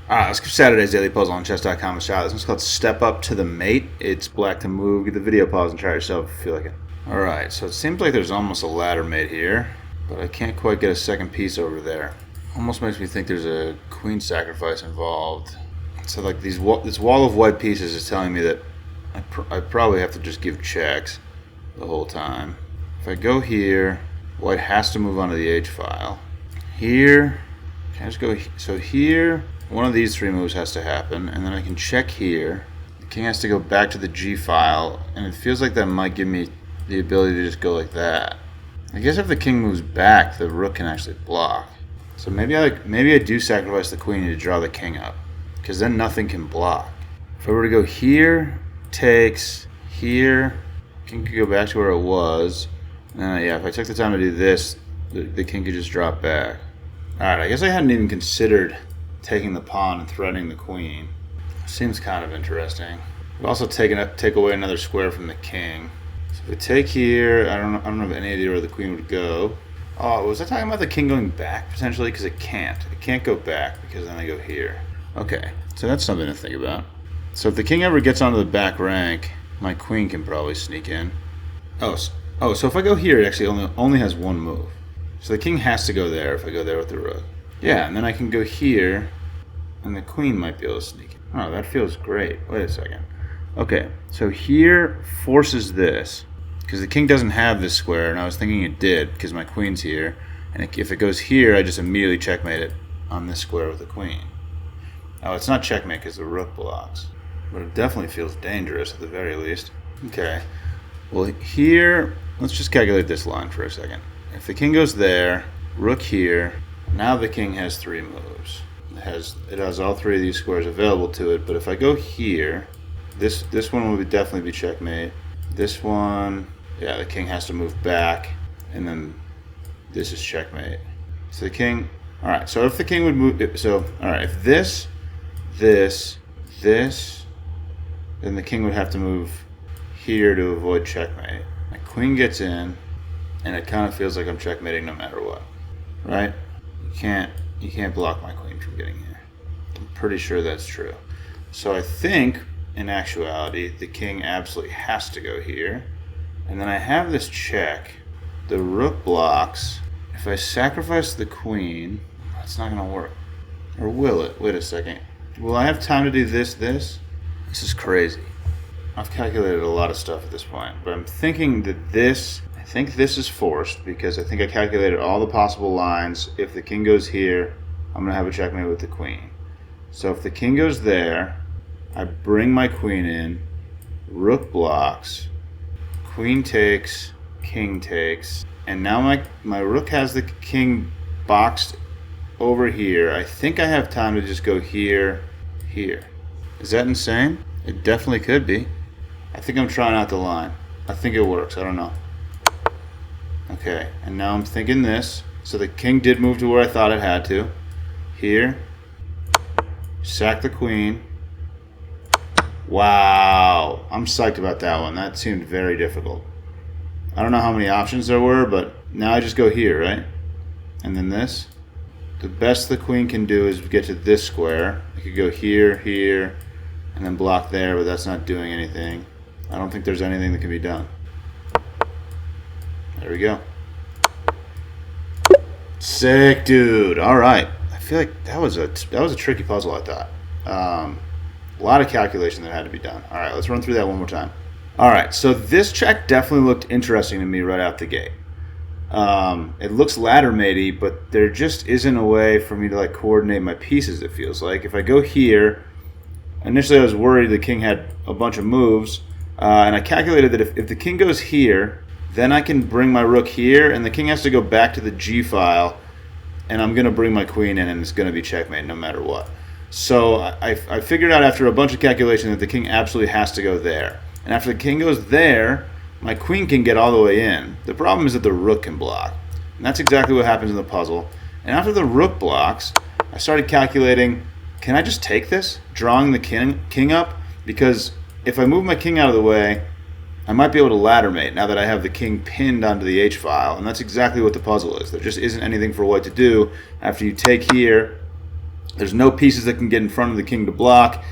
Alright, let's give Saturday's Daily Puzzle on chess.com a shot. This one's called Step Up to the Mate. It's black to move. Get the video pause and try it yourself if you feel like it. Alright, so it seems like there's almost a ladder mate here, but I can't quite get a second piece over there. Almost makes me think there's a queen sacrifice involved. So like this wall of white pieces is telling me that I probably have to just give checks the whole time. If I go here, white has to move onto the H file. Here, can I just go, so here, one of these three moves has to happen, and then I can check here. The king has to go back to the G file, and it feels like that might give me the ability to just go like that. I guess if the king moves back, the rook can actually block. So maybe I do sacrifice the queen to draw the king up, because then nothing can block. If I were to go here, takes, here, king could go back to where it was, and then yeah, if I took the time to do this, the king could just drop back. Alright, I guess I hadn't even considered taking the pawn and threatening the queen. Seems kind of interesting. We've also take away another square from the king. So if we take here, I don't have any idea where the queen would go. Oh, was I talking about the king going back potentially? Because it can't. It can't go back because then I go here. Okay, so that's something to think about. So if the king ever gets onto the back rank, my queen can probably sneak in. Oh, so if I go here, it actually only has one move. So the king has to go there if I go there with the rook. Yeah, and then I can go here, and the queen might be able to sneak in. Oh, that feels great. Wait a second. Okay, so here forces this, because the king doesn't have this square, and I was thinking it did, because my queen's here. And if it goes here, I just immediately checkmate it on this square with the queen. Oh, it's not checkmate because the rook blocks. But it definitely feels dangerous at the very least. Okay, well here, let's just calculate this line for a second. If the king goes there, rook here, now the king has three moves. It has all three of these squares available to it, but if I go here, this one would definitely be checkmate. This one, yeah, the king has to move back, and then this is checkmate. So the king, alright, so if the king would move, so, alright, if this, then the king would have to move here to avoid checkmate. My queen gets in, and it kind of feels like I'm checkmating no matter what, right? You can't block my queen from getting here. I'm pretty sure that's true. So I think, in actuality, the king absolutely has to go here. And then I have this check. The rook blocks. If I sacrifice the queen, that's not going to work. Or will it? Wait a second. Will I have time to do this? This is crazy. I've calculated a lot of stuff at this point, but I'm thinking that I think this is forced because I think I calculated all the possible lines. If the king goes here, I'm going to have a checkmate with the queen. So if the king goes there, I bring my queen in, rook blocks, queen takes, king takes, and now my rook has the king boxed over here. I think I have time to just go here, here. Is that insane? It definitely could be. I think I'm trying out the line. I think it works. I don't know. Okay, and now I'm thinking this. So the king did move to where I thought it had to. Here. Sack the queen. Wow. I'm psyched about that one. That seemed very difficult. I don't know how many options there were, but now I just go here, right? And then this. The best the queen can do is get to this square. I could go here, here, and then block there, but that's not doing anything. I don't think there's anything that can be done. There we go. Sick, dude. All right. I feel like that was a tricky puzzle, I thought. A lot of calculation that had to be done. All right, let's run through that one more time. All right, so this check definitely looked interesting to me right out the gate. It looks ladder matey, but there just isn't a way for me to like coordinate my pieces, it feels like. If I go here, initially I was worried the king had a bunch of moves, and I calculated that if the king goes here, then I can bring my rook here, and the king has to go back to the G file, and I'm going to bring my queen in, and it's going to be checkmate no matter what. So I figured out after a bunch of calculation that the king absolutely has to go there. And after the king goes there, my queen can get all the way in. The problem is that the rook can block. And that's exactly what happens in the puzzle. And after the rook blocks, I started calculating, can I just take this, drawing the king up? Because if I move my king out of the way, I might be able to ladder mate now that I have the king pinned onto the H file. And that's exactly what the puzzle is. There just isn't anything for white to do after you take here There's no pieces that can get in front of the king to block.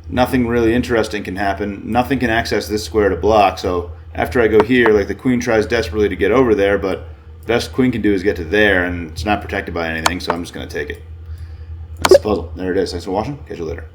Nothing really interesting can happen. Nothing can access this square to block. So after I go here, like the queen tries desperately to get over there, but best queen can do is get to there, and it's not protected by anything, so I'm just going to take it. That's the puzzle. There it is. Thanks for watching. Catch you later.